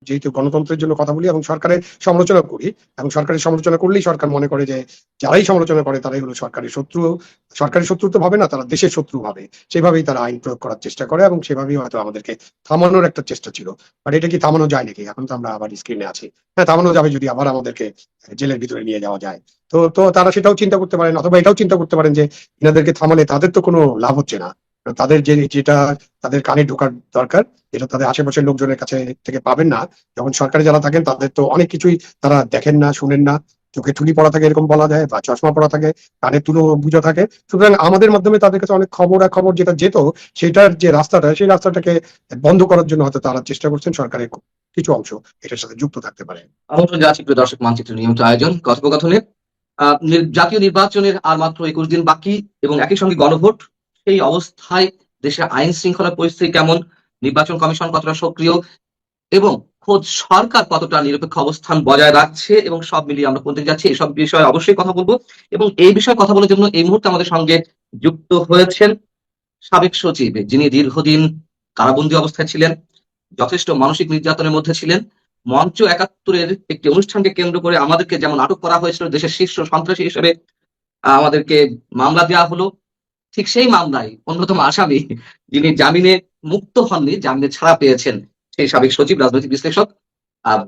যেহেতু গণতন্ত্রের জন্য কথা বলি এবং সরকারের সমালোচনা করি, এবং সরকারের সমালোচনা করলেই সরকার মনে করে যে যারাই সমালোচনা করে তারাই হলো সরকারের শত্রু। সরকারের শত্রু তো ভাবে না, তারা দেশের শত্রু ভাবে। সেভাবেই তারা আইন প্রয়োগ করার চেষ্টা করে এবং সেভাবেই হয়তো আমাদেরকে থামানোর একটা চেষ্টা ছিল। বাট এটা কি থামানো যায় নাকি? এখন তো আমরা আবার স্ক্রিনে আছি। হ্যাঁ, থামানো যাবে যদি আবার আমাদেরকে জেলের ভিতরে নিয়ে যাওয়া যায়। তো তারা সেটাও চিন্তা করতে পারেন, অথবা এটাও চিন্তা করতে পারেন যে এনাদেরকে থামালে তাদের তো কোনো লাভ হচ্ছে না। তাদের যেটা তাদের কানে ঢোকার দরকার, এটা তাদের আশেপাশের লোকজনের কাছে থেকে পাবেন না। যখন সরকারে যারা থাকেন তাদের তো অনেক কিছুই তারা দেখেন না, শুনেন না। চোখে ঠুলি পড়া থাকে এরকম বলা যায়, বা চশমা পড়া থাকে, কানে তুলো বুঝা থাকে। সুতরাং আমাদের মাধ্যমে তাদের কাছে অনেক খবর যেটা যেত, সেটার যে রাস্তাটা, সেই রাস্তাটাকে বন্ধ করার জন্য হয়তো তারা চেষ্টা করছেন। সরকারের কিছু অংশ এটার সাথে যুক্ত থাকতে পারে। আমন্ত্রণ জানাচ্ছি প্রিয় দর্শক, মানচিত্র নিয়মিত আয়োজন কথোপকথনে। জাতীয় নির্বাচনের আর মাত্র 21 দিন বাকি এবং একই সঙ্গে গণভোট। সেই অবস্থায় দেশে আইন শৃঙ্খলা পরিস্থিতি কেমন, নির্বাচন কমিশন কতটা সক্রিয় এবং খোদ সরকার কতটা নিরপেক্ষ অবস্থান বজায় রাখছে, এবং সব মিলিয়ে আমরা কোন দিকে যাচ্ছি, এসব বিষয়ে অবশ্যই কথা বলবো। এবং এই বিষয়ে কথা বলার জন্য এই মুহূর্তে আমাদের সঙ্গে যুক্ত হয়েছেন সাবেক সচিব, যিনি দীর্ঘদিন কারাবন্দী অবস্থায় ছিলেন, যথেষ্ট মানসিক নির্যাতনের মধ্যে ছিলেন। মঞ্চ ৭১-এর একটি অনুষ্ঠানকে কেন্দ্র করে আমাদেরকে যেমন আটক করা হয়েছিল, দেশের শীর্ষ সন্ত্রাসী হিসেবে আমাদেরকে মামলা দেওয়া হলো, ঠিক সেই মামলায় অন্যতম আসামি, যিনি জামিনে মুক্ত হননি, জামিনে ছাড়া পেয়েছেন, সেই সাবেক সচিব, রাজনৈতিক বিশ্লেষক, আহ,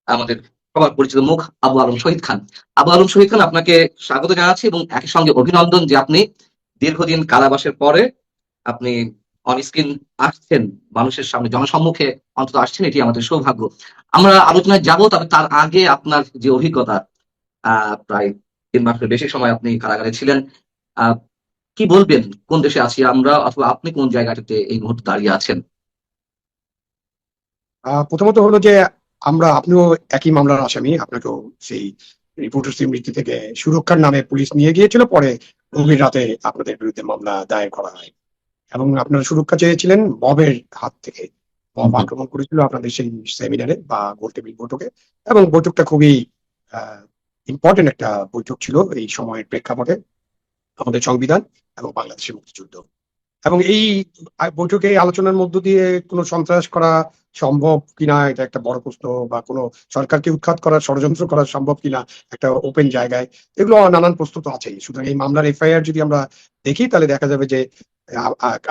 আমাদের সবার পরিচিত মুখ আবু আলম শহীদ খান। আবু আলম শহীদ খান, আপনাকে স্বাগত জানাচ্ছি এবং একই সঙ্গে অভিনন্দন যে আপনি দীর্ঘদিন কারাবাসের পরে আপনি অন স্ক্রিন আসছেন, মানুষের সামনে জনসম্মুখে অন্তত আসছেন, এটি আমাদের সৌভাগ্য। আমরা আলোচনায় যাব, তবে তার আগে আপনার যে অভিজ্ঞতা, প্রায় 3 মাসের বেশি সময় আপনি কারাগারে ছিলেন, আহ কি বলবেন? কোন দেশে আছি আমরা, অথবা আপনি কোন জায়গাটাতে এই মুহূর্তে দাঁড়িয়ে আছেন? প্রথমত হলো যে আপনিও একই মামলার আসামি। আপনাকেও সেই রিপোর্টার মৃত্যু থেকে সুরক্ষার নামে পুলিশ নিয়ে গিয়েছিল, পরে গভীর রাতে আপনাদের বিরুদ্ধে মামলা দায়ের করা হয় এবং আপনারা সুরক্ষা চেয়েছিলেন মবের হাত থেকে। মব আক্রমণ করেছিল আপনাদের সেই সেমিনারে বা গোলটেবিল বৈঠকে, এবং বৈঠকটা খুবই ইম্পর্টেন্ট একটা বৈঠক ছিল এই সময়ের প্রেক্ষাপটে, আমাদের সংবিধান এবং বাংলাদেশের মুক্তিযুদ্ধ। এবং এই বৈঠকে আলোচনার মধ্য দিয়ে কোনো সন্ত্রাস করা সম্ভব কিনা, এটা একটা বড় প্রশ্ন, বা কোনো সরকারকে উৎখাত করার ষড়যন্ত্র করা সম্ভব কিনা একটা ওপেন জায়গায়, এগুলো নানান প্রশ্ন তো আছেই। সুতরাং এই মামলার এফআইআর যদি আমরা দেখি, তাহলে দেখা যাবে যে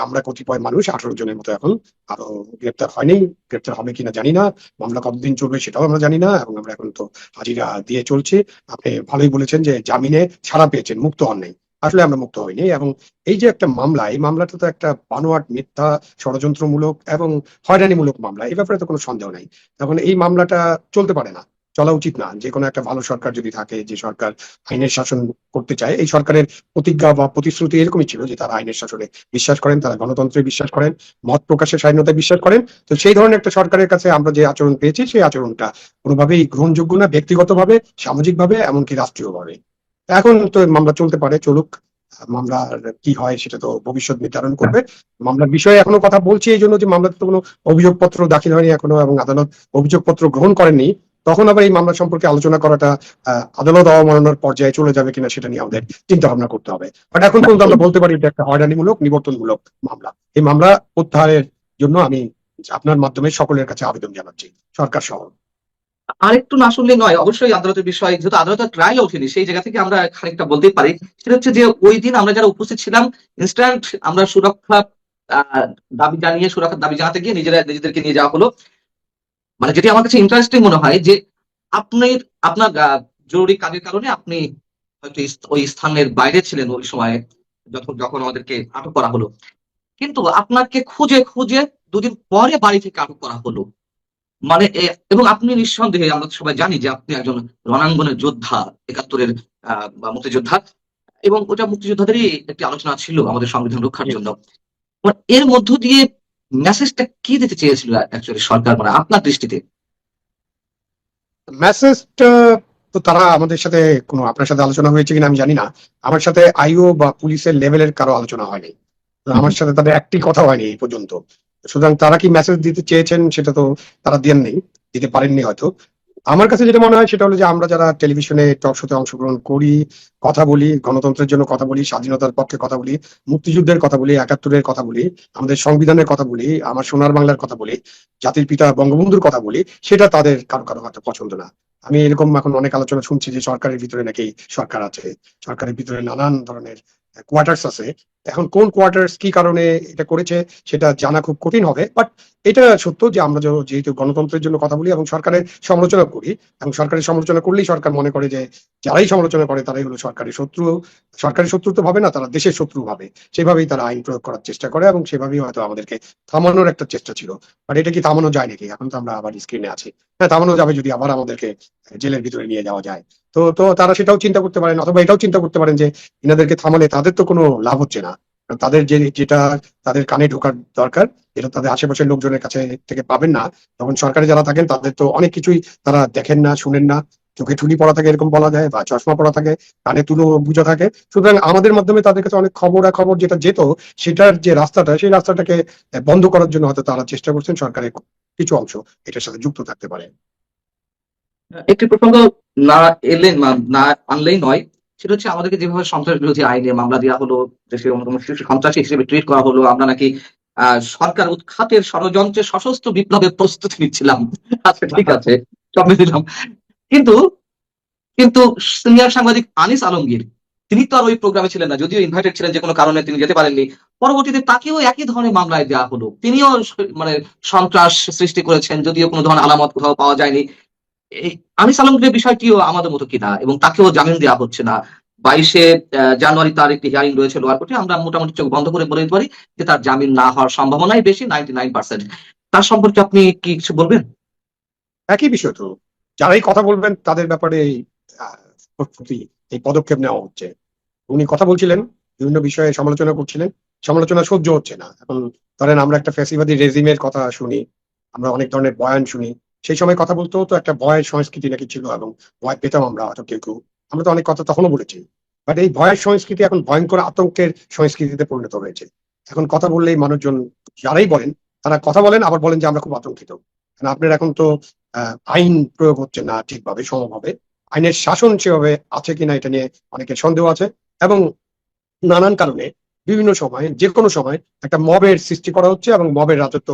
আমরা কতিপয় মানুষ 18 জনের মতো এখন আরো গ্রেপ্তার হয়নি। গ্রেপ্তার হবে কিনা জানি না, মামলা কতদিন চলবে সেটাও আমরা জানি না, এবং আমরা এখন তো হাজিরা দিয়ে চলছি। আপনি ভালোই বলেছেন যে জামিনে ছাড়া পেয়েছেন, মুক্ত হন নাই। আসলে আমরা মুক্ত হইনি। এবং এই যে একটা মামলা, এই মামলাটা তো একটা বানোয়াট, মিথ্যা, ষড়যন্ত্রমূলক এবং হয়রানিমূলক মামলা, এই ব্যাপারে তো কোনো সন্দেহ নাই। তখন এই মামলাটা চলতে পারে না, চলা উচিত না। যে কোনো একটা ভালো সরকার যদি থাকে, যে সরকার আইনের শাসন করতে চায়, এই সরকারের প্রতিজ্ঞা বা প্রতিশ্রুতি এরকমই ছিল যে তারা আইনের শাসনে বিশ্বাস করেন, তারা গণতন্ত্রে বিশ্বাস করেন, মত প্রকাশের স্বাধীনতায় বিশ্বাস করেন। তো সেই ধরনের একটা সরকারের কাছে আমরা যে আচরণ পেয়েছি, সেই আচরণটা কোনোভাবেই গ্রহণযোগ্য না, ব্যক্তিগতভাবে, সামাজিকভাবে, এমনকি রাষ্ট্রীয়ভাবে। এখন তো মামলা চলতে পারে, চলুক। মামলার কি হয় সেটা তো ভবিষ্যৎ নির্ধারণ করবে। মামলার বিষয়ে এখনো কথা বলছি এই জন্য যে মামলাতে তো কোনো অভিযোগপত্র দাখিল হয়নি এখনো, এবং আদালত অভিযোগপত্র গ্রহণ করেননি। তখন আবার এই মামলা সম্পর্কে আলোচনা করাটা আদালত অবমাননার পর্যায়ে চলে যাবে কিনা সেটা নিয়ে আমাদের চিন্তা ভাবনা করতে হবে। বাট এখন পর্যন্ত আমরা বলতে পারি এটা একটা হয়রানিমূলক, নিবর্তনমূলক মামলা। এই মামলা প্রত্যাহারের জন্য আমি আপনার মাধ্যমে সকলের কাছে আবেদন জানাচ্ছি, সরকার সহ। আরেকটু না শুনলে নয়, অবশ্যই আদালতের বিষয়, যেহেতু আদালতের ট্রায়াল ওঠেনি, সেই জায়গা থেকে আমরা খানিকটা বলতেই পারি। সেটা হচ্ছে যে ওই দিন আমরা যারা উপস্থিত ছিলাম, ইনস্ট্যান্ট আমরা সুরক্ষা আহ, দাবি জানিয়ে, সুরক্ষার দাবি জানাতে গিয়ে নিজেদেরকে নিয়ে যাওয়া হলো। মানে যেটি আমার কাছে ইন্টারেস্টিং মনে হয় যে আপনি আপনার জরুরি কাজের কারণে আপনি হয়তো ওই স্থানের বাইরে ছিলেন ওই সময়, যখন যখন আমাদেরকে আটক করা হলো। কিন্তু আপনাকে খুঁজে খুঁজে 2 দিন পরে বাড়ি থেকে আটক করা হলো। মানে এবং আপনি নিঃসন্দেহে, আমরা তো সবাই জানি যে আপনি একজন রণাঙ্গনের যোদ্ধা, 71-এর বা মুক্তিযোদ্ধা, এবং ওটা মুক্তিযোদ্ধাদেরই একটি আলোচনা ছিল আমাদের সংবিধান রক্ষার জন্য। এর মধ্য দিয়ে মেসেজটা কি দিতে চেয়েছিল অ্যাকচুয়ালি সরকার, মানে আপনার দৃষ্টিতে? মেসেজটা তো তারা আমাদের সাথে কোনো, আপনার সাথে আলোচনা হয়েছে কিনা আমি জানি না। আমার সাথে আইও বা পুলিশের লেভেলের কারো আলোচনা হয়নি। তো আমার সাথে তাদের একটি কথা হয়নি এই পর্যন্ত। সুতরাং তারা কি মেসেজ দিতে চেয়েছেন সেটা তো তারা দেন নেই, দিতে পারেননি হয়তো। আমার কাছে যেটা মনে হয় সেটা হলো যে আমরা যারা টেলিভিশনে টক শোতে অংশগ্রহণ করি, কথা বলি, গণতন্ত্রের জন্য কথা বলি, স্বাধীনতার পক্ষে কথা বলি, মুক্তিযুদ্ধের কথা বলি, ৭১-এর কথা বলি, আমাদের সংবিধানের কথা বলি, আমার সোনার বাংলার কথা বলি, জাতির পিতা বঙ্গবন্ধুর কথা বলি, সেটা তাদের কারো কারো হয়তো পছন্দ না। আমি এরকম এখন অনেক আলোচনা শুনছি যে সরকারের ভিতরে নাকি সরকার আছে, সরকারের ভিতরে নানান ধরনের কোয়ার্টার্স আছে। এখন কোন কোয়ার্টার্স কি কারণে এটা করেছে সেটা জানা খুব কঠিন হবে, বাট এটা সত্য যে আমরা যেহেতু গণতন্ত্রের জন্য কথা বলি এবং সরকারের সমালোচনা করি, এবং সরকারের সমালোচনা করলেই সরকার মনে করে যে যারাই সমালোচনা করে তারাই হলো সরকারের শত্রু। সরকারের শত্রু তো ভাবে না, তারা দেশের শত্রু ভাবে। সেভাবেই তারা আইন প্রয়োগ করার চেষ্টা করে এবং সেভাবেই হয়তো আমাদেরকে থামানোর একটা চেষ্টা ছিল। বাট এটা কি থামানো যায় নাকি? এখন তো আমরা আবার স্ক্রিনে আছি। হ্যাঁ, থামানো যাবে যদি আবার আমাদেরকে জেলের ভিতরে নিয়ে যাওয়া যায়। তো তারা সেটাও চিন্তা করতে পারেন, অথবা এটাও চিন্তা করতে পারেন যে এনাদেরকে থামালে তাদের তো কোনো লাভ হচ্ছে না। কারণ তাদের যেটা তাদের কানে ঢোকার দরকার, এটা তাদের আশেপাশের লোকজনের কাছে থেকে পাবেন না। তখন সরকারে যারা থাকেন তাদের তো অনেক কিছুই তারা দেখেন না, শুনেন না, চোখে ঠুলি পড়া থাকে এরকম বলা যায়, বা চশমা পড়া থাকে, কানে তুলো বুঝা থাকে। সুতরাং আমাদের মাধ্যমে তাদের কাছে অনেক খবরাখবর যেটা যেত, সেটার যে রাস্তাটা, সেই রাস্তাটাকে বন্ধ করার জন্য হয়তো তারা চেষ্টা করছেন। সরকারের কিছু অংশ এটার সাথে যুক্ত থাকতে পারে। একটি প্রসঙ্গ না না আনলেই নয়, সেটা হচ্ছে আমাদেরকে যেভাবে সন্ত্রাস বিরোধী আইনে মামলা দেওয়া হলো, দেশের অন্যতম শীর্ষ সন্ত্রাসী হিসেবে ট্রিট করা হলো, আমরা নাকি সরকার উৎখাতের ষড়যন্ত্রে সশস্ত্র বিপ্লবের প্রস্তুতি নিচ্ছিলাম। আচ্ছা, ঠিক আছে, সব মেনে নিলাম। কিন্তু কিন্তু সিনিয়র সাংবাদিক আনিস আলমগীর, তিনি তো আর ওই প্রোগ্রামে ছিলেন না, যদিও ইনভাইটেড ছিলেন, যে কোনো কারণে তিনি যেতে পারেননি। পরবর্তীতে তাকেও একই ধরনের মামলায় দেওয়া হলো, তিনিও মানে সন্ত্রাস সৃষ্টি করেছেন, যদিও কোনো ধরনের আলামত কোথাও পাওয়া যায়নি। এই আনিস আলমগীরের বিষয়টিও আমাদের মতো কিনা, এবং তাকেও জামিন দেওয়া হচ্ছে না। 22শে জানুয়ারি তার একটি হিয়ারিং রয়েছে লোয়ার কোর্টে। আমরা মোটামুটি চোখ বন্ধ করে বলে দিতে পারি যে তার জামিন না হওয়ার সম্ভাবনাই বেশি, 99%। তার সম্পর্কে আপনি কি কিছু বলবেন? একই বিষয় তো, যারাই কথা বলবেন তাদের ব্যাপারে আহ, প্রতি এই পদক্ষেপ নেওয়া হচ্ছে। উনি কথা বলছিলেন, বিভিন্ন বিষয়ে সমালোচনা করছিলেন, সমালোচনা সহ্য হচ্ছে না। এখন ধরেন আমরা একটা ফ্যাসিবাদী রেজিমের কথা শুনি, আমরা অনেক ধরনের বয়ান শুনি। সেই সময় কথা বলতেও তো একটা ভয়ের সংস্কৃতি নাকি ছিল, এবং ভয় পেতাম আমরা হয়তো কেউ কেউ। আমরা তো অনেক কথা তখনও বলেছি। বাট এই ভয়ের সংস্কৃতি এখন ভয়ঙ্কর আতঙ্কের সংস্কৃতিতে পরিণত হয়েছে। এখন কথা বললেই মানুষজন, যারাই বলেন, তারা কথা বলেন আবার বলেন যে আমরা খুব আতঙ্কিত। কারণ আপনার এখন তো আইন প্রয়োগ হচ্ছে না ঠিকভাবে, সমভাবে। আইনের শাসন সেভাবে আছে কিনা এটা নিয়ে অনেকের সন্দেহ আছে। এবং নানান কারণে বিভিন্ন সময়, যে কোনো সময় একটা মবের সৃষ্টি করা হচ্ছে এবং মবের রাজত্ব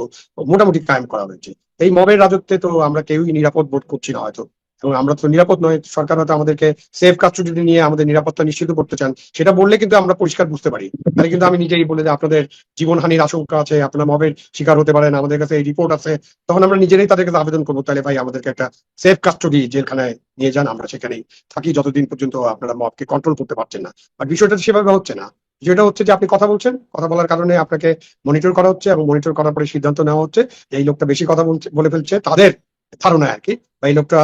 মোটামুটি কায়েম করা হয়েছে। এই মবের রাজত্বে তো আমরা কেউই নিরাপদ বোধ করছি না হয়তো। এবং আমরা তো নিরাপদ নয়, সরকার হয়তো আমাদেরকে সেফ কাস্টডি নিয়ে আমাদের নিরাপত্তা নিশ্চিত করতে চান। সেটা বললে কিন্তু আমরা পরিষ্কার বুঝতে পারি। তাহলে কিন্তু আমি নিজেই বলে যে আপনাদের জীবনহানির আশঙ্কা আছে, আপনারা মবের শিকার হতে পারেন, আমাদের কাছে এই রিপোর্ট আছে, তখন আমরা নিজেরাই তাদের কাছে আবেদন করবো, তাহলে ভাই আমাদেরকে একটা সেফ কাস্টডি জেলখানায় নিয়ে যান, আমরা সেখানেই থাকি যতদিন পর্যন্ত আপনারা মবকে কন্ট্রোল করতে পারছেন না। বাট বিষয়টা তো সেভাবে হচ্ছে না। যেটা হচ্ছে যে আপনি কথা বলছেন, কথা বলার কারণে আপনাকে মনিটর করা হচ্ছে, এবং মনিটর করার পরে সিদ্ধান্ত নেওয়া হচ্ছে যে এই লোকটা বেশি কথা বলে ফেলছে, তাদের ধারণা আর কি, বা এই লোকটা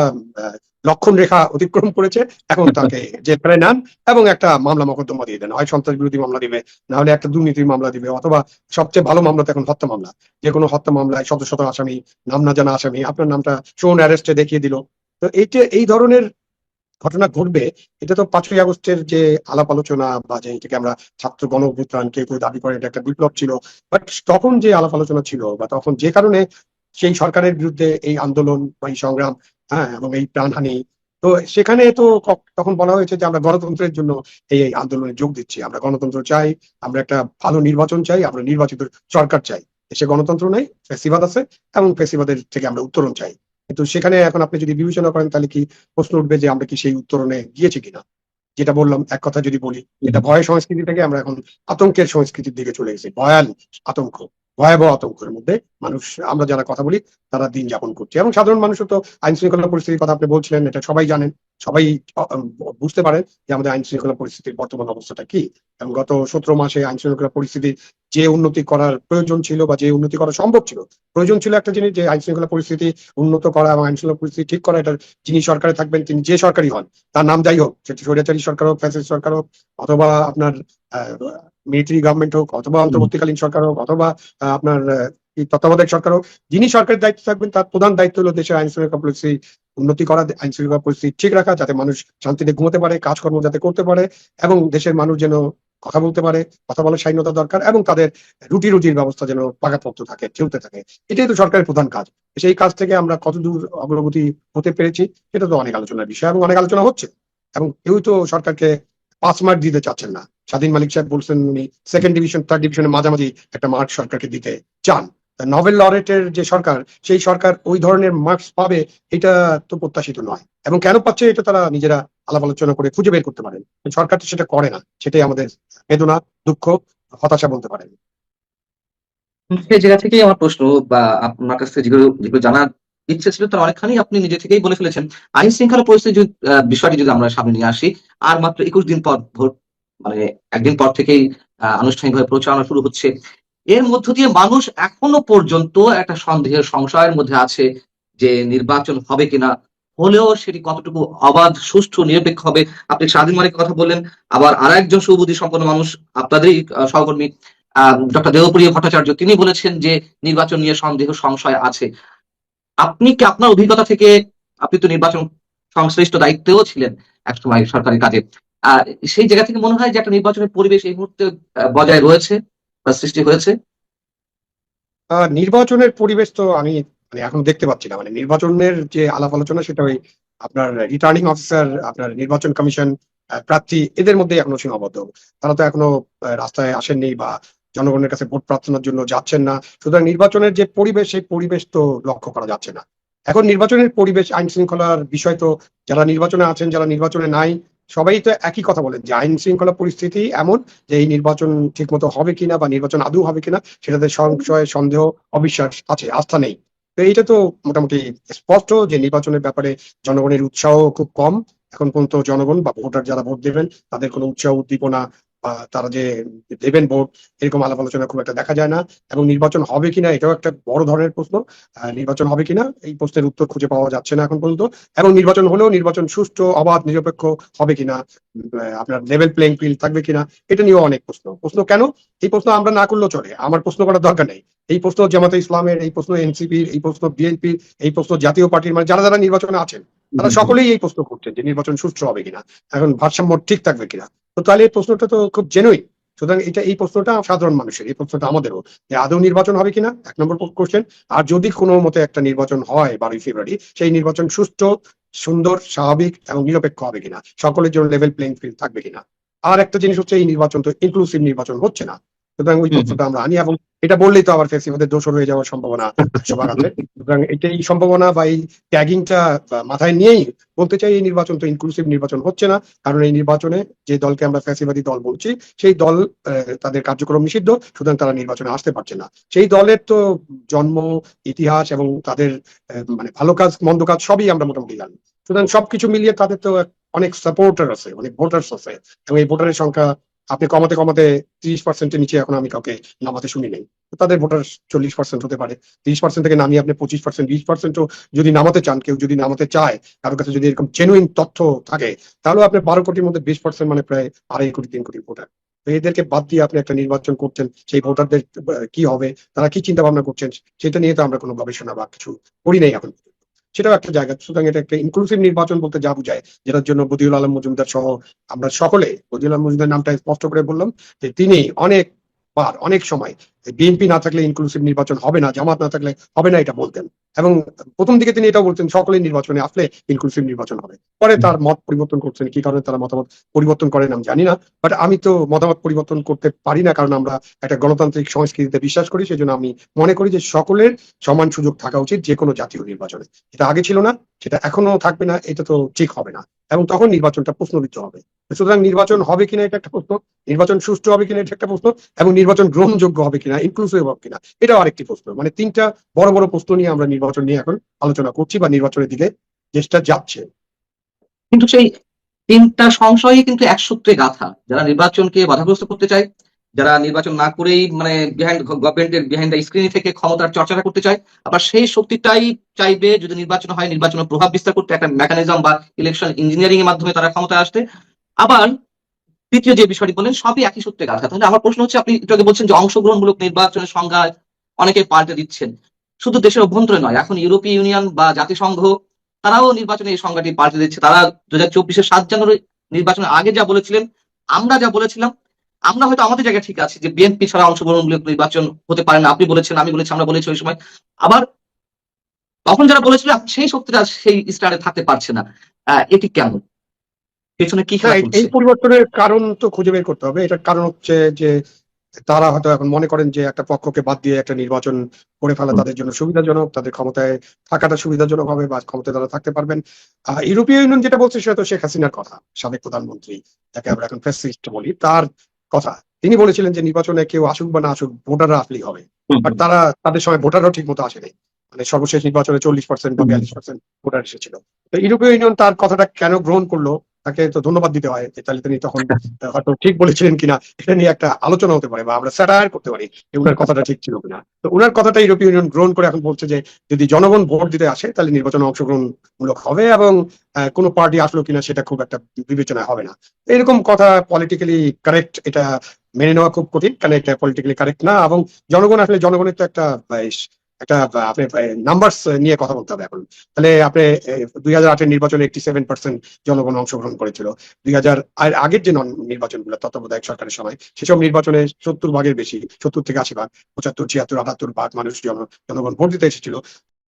লক্ষণ রেখা অতিক্রম করেছে, এখন তাকে জেলখানায় নেন এবং একটা মামলা মোকদ্দমা দিয়ে দেন। হয় সন্ত্রাস বিরোধী মামলা দিবে, না হলে একটা দুর্নীতির মামলা দিবে, অথবা সবচেয়ে ভালো মামলা তো এখন হত্যা মামলা। যে কোনো হত্যা মামলায় শত শত আসামি, নাম না জানা আসামি, আপনার নামটা শোন অ্যারেস্টে দেখিয়ে দিল। তো এই ধরনের ঘটনা ঘটবে। এটা তো 5ই আগস্টের যে আলাপ আলোচনা, বা যে এটাকে আমরা ছাত্র গণ অভ্যুত্থান, কেউ কেউ দাবি করে এটা একটা বিপ্লব ছিল, বাট তখন যে আলাপ আলোচনা ছিল, বা তখন যে কারণে সেই সরকারের বিরুদ্ধে এই আন্দোলন বা এই সংগ্রাম, হ্যাঁ, এবং এই প্রাণহানি, তো সেখানে তো তখন বলা হয়েছে যে আমরা গণতন্ত্রের জন্য এই আন্দোলনে যোগ দিচ্ছি, আমরা গণতন্ত্র চাই, আমরা একটা ভালো নির্বাচন চাই, আমরা নির্বাচিত সরকার চাই। দেশে গণতন্ত্র নাই, ফ্যাসিবাদ আছে, এবং ফ্যাসিবাদের থেকে আমরা উত্তরণ চাই। কিন্তু সেখানে এখন আপনি যদি বিবেচনা করেন, তাহলে কি প্রশ্ন উঠবে যে আমরা কি সেই উত্তরণে গিয়েছি কিনা। যেটা বললাম, এক কথা যদি বলি, এটা ভয় সংস্কৃতি থেকে আমরা এখন আতঙ্কের সংস্কৃতির দিকে চলে গেছি। ভয়াল আতঙ্ক, ভয়াবহ আতঙ্কের মধ্যে মানুষ, আমরা যারা কথা বলি, তারা দিন যাপন করছে। এবং সাধারণ মানুষও তো আইন শৃঙ্খলা পরিস্থিতির কথা আপনি বলছিলেন, এটা সবাই জানেন, সবাই বুঝতে পারেন যে আমাদের আইন শৃঙ্খলা পরিস্থিতির বর্তমান অবস্থাটা কি। এবং গত 17 মাসে আইন শৃঙ্খলা পরিস্থিতি যে উন্নতি করার প্রয়োজন ছিল, বা যে উন্নতি করা সম্ভব ছিল, প্রয়োজন ছিল একটা জিনিস, যে আইন শৃঙ্খলা পরিস্থিতি উন্নত করা এবং আইন শৃঙ্খলা পরিস্থিতি ঠিক করা। এটা যিনি সরকারে থাকবেন, তিনি যে সরকারই হন, তার নাম যাই হোক, সেটা স্বৈরাচারী সরকার হোক, ফ্যাসিস্ট সরকার হোক, অথবা আপনার মিলিটারি গভর্নমেন্ট হোক, অথবা অন্তর্বর্তীকালীন সরকার হোক, অথবা আপনার তত্ত্বাবধায়ক সরকার হোক, যিনি সরকারের দায়িত্ব থাকবেন, তার প্রধান দায়িত্ব হলো দেশের আইন শৃঙ্খলা পরিস্থিতি উন্নতি করা, আইন শৃঙ্খলা পরিস্থিতি ঠিক রাখা, যাতে মানুষ শান্তিতে ঘুমোতে পারে, কাজকর্ম যাতে করতে পারে, এবং দেশের মানুষ যেন কথা বলতে পারে, কথা বলার স্বাধীনতা দরকার, এবং তাদের রুজির ব্যবস্থা যেন পাকাপোক্ত থাকে, চলতে থাকে। এটাই তো সরকারের প্রধান কাজ। সেই কাজ থেকে আমরা কতদূর অগ্রগতি হতে পেরেছি সেটা তো অনেক আলোচনার বিষয়, এবং অনেক আলোচনা হচ্ছে। এবং কেউ তো সরকারকে 5 মার্ক দিতে চাচ্ছেন না। স্বাধীন মালিক সাহেব বলছেন উনি সেকেন্ড ডিভিশন থার্ড ডিভিশনের মাঝামাঝি একটা মার্ক সরকারকে দিতে চান। নোবেল লরেটের যে সরকার, সেই সরকার ওই ধরনের মার্কস পাবে এটা তো প্রত্যাশিত নয়। এবং কেন পাচ্ছে এটা তারা নিজেরা আলাপ আলোচনা করে খুঁজে বের করতে পারেন। সরকার তো সেটা করে না, সেটাই আমাদের বেদনা, দুঃখ, হতাশা বলতে পারেন। সেই জায়গা থেকেই আমার প্রশ্ন, বা আপনার কাছ থেকে যেগুলো যেগুলো জানার ইচ্ছে ছিল তার অনেকখানি আপনি নিজে থেকেই বলে ফেলেছেন। আইন শৃঙ্খলা পরিস্থিতি বিষয়টি যদি আমরা সামনে নিয়ে আসি, আর মাত্র 21 দিন পর ভোট, মানে একদিন পর থেকেই আনুষ্ঠানিকভাবে প্রচারণা শুরু হচ্ছে। এর মধ্য দিয়ে মানুষ এখনো পর্যন্ত একটা সন্দেহের সংশয়ের মধ্যে আছে যে নির্বাচন হবে কিনা, হলেও সেটি কতটুকু অবাধ, সুষ্ঠু, নিরপেক্ষ হবে। আপনি স্বাধীন মালিকের কথা বললেন, আবার আর একজন সুবুদ্ধি সম্পন্ন মানুষ, আপনাদেরই সহকর্মী ডক্টর দেবপ্রিয় ভট্টাচার্য, তিনি বলেছেন যে নির্বাচন নিয়ে সন্দেহ সংশয় আছে। আপনি কি আপনার অভিজ্ঞতা থেকে, আপনি তো নির্বাচন সংশ্লিষ্ট দায়িত্বেও ছিলেন একসময় সরকারি কাজে, আহ সেই জায়গা থেকে মনে হয় যে একটা নির্বাচনের পরিবেশ এই মুহূর্তে বজায় রয়েছে বা সৃষ্টি হয়েছে? নির্বাচনের পরিবেশ তো আমি মানে এখন দেখতে পাচ্ছি না। মানে নির্বাচনের যে আলাপ আলোচনা সেটা ওই আপনার রিটার্নিং অফিসার, আপনার নির্বাচন কমিশন, প্রার্থী, এদের মধ্যে এখনো সীমাবদ্ধ। তারা তো এখনো রাস্তায় আসেননি বা জনগণের কাছে ভোট প্রার্থনার জন্য যাচ্ছেন না। সুতরাং নির্বাচনের যে পরিবেশ, সেই পরিবেশ তো লক্ষ্য করা যাচ্ছে না। এখন নির্বাচনের পরিবেশ, আইন শৃঙ্খলার বিষয় তো যারা নির্বাচনে আছেন, যারা নির্বাচনে নাই, সবাই তো একই কথা বলেন যে আইন শৃঙ্খলা পরিস্থিতি এমন যে এই নির্বাচন ঠিক মতো হবে কিনা বা নির্বাচন আদৌ হবে কিনা সেটাতে সংশয়, সন্দেহ, অবিশ্বাস আছে, আস্থা নেই। তো এইটা তো মোটামুটি স্পষ্ট যে নির্বাচনের ব্যাপারে জনগণের উৎসাহ খুব কম। এখন পর্যন্ত জনগণ বা ভোটার যারা ভোট দেবেন তাদের কোনো উৎসাহ, উদ্দীপনা বা তারা যে দেবেন ভোট, এরকম আলাপ আলোচনা খুব একটা দেখা যায় না। এবং নির্বাচন হবে কিনা এটাও একটা বড় ধরনের প্রশ্ন। নির্বাচন হবে কিনা এই প্রশ্নের উত্তর খুঁজে পাওয়া যাচ্ছে না এখন পর্যন্ত। এবং নির্বাচন হলেও নির্বাচন সুষ্ঠু, অবাধ, নিরপেক্ষ হবে কিনা, আপনার লেভেল প্লেইং ফিল্ড থাকবে কিনা, এটা নিয়েও অনেক প্রশ্ন। প্রশ্ন কেন? এই প্রশ্ন আমরা না করলেও চলে, আমার প্রশ্ন করার দরকার নেই। এই প্রশ্ন জামাতে ইসলামের, এই প্রশ্ন এনসিপির, এই প্রশ্ন বিএনপির, এই প্রশ্ন জাতীয় পার্টির, মানে যারা যারা নির্বাচনে আছেন তারা সকলেই এই প্রশ্ন করছেন যে নির্বাচন সুষ্ঠু হবে কিনা, এখন ভারসাম্য ঠিক থাকবে কিনা। তো তাহলে এই প্রশ্নটা তো খুব জেনুইন। সুতরাং এই প্রশ্নটা সাধারণ মানুষের, এই প্রশ্নটা আমাদেরও, যে আদৌ নির্বাচন হবে কিনা, 1 নম্বর কোশ্চেন। আর যদি কোনো মতে একটা নির্বাচন হয় 12ই ফেব্রুয়ারি, সেই নির্বাচন সুষ্ঠু, সুন্দর, স্বাভাবিক এবং নিরপেক্ষ হবে কিনা, সকলের জন্য লেভেল প্লেইং ফিল্ড থাকবে কিনা। আর একটা জিনিস হচ্ছে এই নির্বাচন তো ইনক্লুসিভ নির্বাচন হচ্ছে না। সুতরাং ওই প্রশ্নটা আমরা আনি, এবং এটা বললেই তো আবার ফেসিবাদের দোষর হয়ে যাওয়ার সম্ভাবনা সবার আছে। সুতরাং এই সম্ভাবনা বা এই ট্যাগিংটা মাথায় নিয়েই বলতে চাই এই নির্বাচন তো ইনক্লুসিভ নির্বাচন হচ্ছে না। কারণ এই নির্বাচনে যে দলকে আমরা ফ্যাসিবাদী দল বলছি, সেই দল তাদের কার্যক্রম নিষিদ্ধ, সুতরাং তারা নির্বাচনে আসতে পারছে না। সেই দলের তো জন্ম, ইতিহাস এবং তাদের মানে ভালো কাজ মন্দ কাজ সবই আমরা মোটামুটি জানি। সুতরাং সবকিছু মিলিয়ে তাদের তো অনেক সাপোর্টার আছে, অনেক ভোটার্স আছে। এবং এই ভোটারের সংখ্যা আপনি কমাতে কমাতে 30%-এর নিচে এখন আমি কাউকে নামাতে শুনি নাই। তাদের ভোটার 40% হতে পারে। 30% থেকে নামিয়ে আপনি 25%, 20%ও যদি নামাতে চান, কেউ যদি নামাতে চায়, কারোর কাছে যদি এরকম জেনুইন তথ্য থাকে, তাহলে আপনি 12 কোটির মধ্যে 20% মানে প্রায় 2.5 কোটি 3 কোটি ভোটার। তো এদেরকে বাদ দিয়ে আপনি একটা নির্বাচন করছেন, সেই ভোটারদের কি হবে, তারা কি চিন্তা ভাবনা করছেন, সেটা নিয়ে তো আমরা কোনো গবেষণা বা কিছু করি নাই এখন। সেটাও একটা জায়গা। সুতরাং এটা একটা ইনক্লুসিভ নির্বাচন বলতে যা বুঝায়, যেটার জন্য বদিউল আলম মজুমদার সহ আমরা সকলে, বদিউল আলম মজুমদার নামটা স্পষ্ট করে বললাম যে তিনি অনেকবার, অনেক সময় বিএনপি না থাকলে ইনক্লুসিভ নির্বাচন হবে না, জামাত না থাকলে হবে না, এটা বলতেন। এবং প্রথম দিকে তিনি এটাও বলতেন সকলেই নির্বাচনে আসলে ইনক্লুসিভ নির্বাচন হবে। পরে তার মত পরিবর্তন করছেন, কি কারণে তারা মতামত পরিবর্তন করেন আমি জানি না। বাট আমি তো মতামত পরিবর্তন করতে পারি না, কারণ আমরা একটা গণতান্ত্রিক সংস্কৃতিতে বিশ্বাস করি। সেজন্য আমি মনে করি যে সকলের সমান সুযোগ থাকা উচিত যে কোনো জাতীয় নির্বাচনে। এটা আগে ছিল না, সেটা এখনো থাকবে না, এটা তো ঠিক হবে না। এবং তখন নির্বাচনটা প্রশ্নবিদ্ধ হবে। সুতরাং নির্বাচন হবে কিনা এটা একটা প্রশ্ন, নির্বাচন সুষ্ঠু হবে কিনা এটা একটা প্রশ্ন, এবং নির্বাচন গ্রহণযোগ্য হবে কিনা, ইনক্লুসিভ হবে কিনা, এটাও আরেকটি প্রশ্ন। মানে 3টা বড় বড় প্রশ্ন নিয়ে আমরা নির্বাচন নিয়ে এখন আলোচনা করছি বা নির্বাচনের দিকে চেষ্টা যাচ্ছে। কিন্তু সেই তিনটা সংশয়ই কিন্তু এক সূত্রে গাঁথা। যারা নির্বাচনকে বাধাগ্রস্ত করতে চায়, যারা নির্বাচন না করেই মানে গভর্নমেন্টের বিহাইন্ড দ্য স্ক্রিন থেকে ক্ষমতার চর্চাটা করতে চায়, আবার সেই শক্তিটাই চাইবে যদি নির্বাচন হয় নির্বাচনের প্রভাব বিস্তার করতে, একটা মেকানিজম বা ইলেকশন ইঞ্জিনিয়ারিং এর মাধ্যমে তারা ক্ষমতায় আসতে। আবার তৃতীয় যে বিষয়টি বলেন, সবই একই সূত্রে গাঁথা। তাহলে আমার প্রশ্ন হচ্ছে, আপনি একটু আগে বলছেন যে অংশগ্রহণমূলক নির্বাচনের সংজ্ঞা অনেকে পাল্টে দিচ্ছেন। শুধু দেশের অভ্যন্তরে নয়, এখন ইউরোপীয় ইউনিয়ন বা জাতিসংঘ তারাও নির্বাচনে এই সংজ্ঞাটি পাল্টে দিচ্ছে। তারা 2024-এর 7 জানুয়ারি নির্বাচনের আগে যা বলেছিলেন, আমরা যা বলেছিলাম, আমরা হয়তো আমাদের জায়গায় ঠিক আছে যে বিএনপি ছাড়া অংশগ্রহণমূলক নির্বাচন হতে পারে না, আপনি বলেছেন, আমি বলেছি, আমরা বলেছি ওই সময়। আবার তখন যারা বলেছিল সেই শক্তিটা সেই স্টারে থাকতে পারছে না। এটি কেমন? পেছনে কি খেলা হ্যাঁ, এই চলছে? পরিবর্তনের কারণ তো খুঁজে বের করতে হবে। এটার কারণ হচ্ছে যে তারা হয়তো এখন মনে করেন যে একটা পক্ষকে বাদ দিয়ে একটা নির্বাচন করে ফেলা তাদের জন্য সুবিধাজনক, তাদের ক্ষমতায় থাকাটা সুবিধাজনক হবে বা ক্ষমতায় তারা থাকতে পারবেন। ইউরোপীয় ইউনিয়ন যেটা বলছে সেটা তো শেখ হাসিনার কথা, সাবেক প্রধানমন্ত্রী, যাকে আমরা এখন ফ্যাসিস্ট বলি, তার কথা। তিনি বলেছিলেন যে নির্বাচনে কেউ আসুক বা না আসুক, ভোটাররা আসলেই হবে। হুম, বাট তাদের সময় ভোটাররাও ঠিক মতো আসেনি। মানে সর্বশেষ নির্বাচনে 40% বা হুম, 42% ভোটার এসেছিল। তো ইউরোপীয় ইউনিয়ন তার কথাটা কেন গ্রহণ করলো, তাকে তো ধন্যবাদ দিতে হয় যে তাহলে তিনি তখন হয়তো ঠিক বলেছিলেন কিনা এটা নিয়ে একটা আলোচনা হতে পারে বা আমরা স্যাটায়ার করতে পারি যে উনার কথাটা ঠিক ছিল কিনা। তো উনার কথাটা ইউরোপীয় ইউনিয়ন গ্রহণ করে এখন বলছে যে যদি জনগণ ভোট দিতে আসে তাহলে নির্বাচনে অংশগ্রহণমূলক হবে এবং কোনো পার্টি আসলো কিনা সেটা খুব একটা বিবেচনায় হবে না। এরকম কথা পলিটিক্যালি কারেক্ট, এটা মেনে নেওয়া খুব কঠিন, কারণ এটা পলিটিক্যালি কারেক্ট না। এবং জনগণ আসলে, জনগণের তো একটা আপনি নাম্বারস নিয়ে কথা বলতে হবে এখন। তাহলে আপনি 2008-এর নির্বাচনে 87% জনগণ অংশগ্রহণ করেছিল। 2000 আগের যে নির্বাচনগুলো তত্ত্বাবধায়ক সরকারের সময়, সেসব নির্বাচনে 70 ভাগের বেশি, 70 থেকে 80 ভাগ, 75, 76, 78 ভাগ মানুষ জনগণ ভোট দিতে এসেছিল।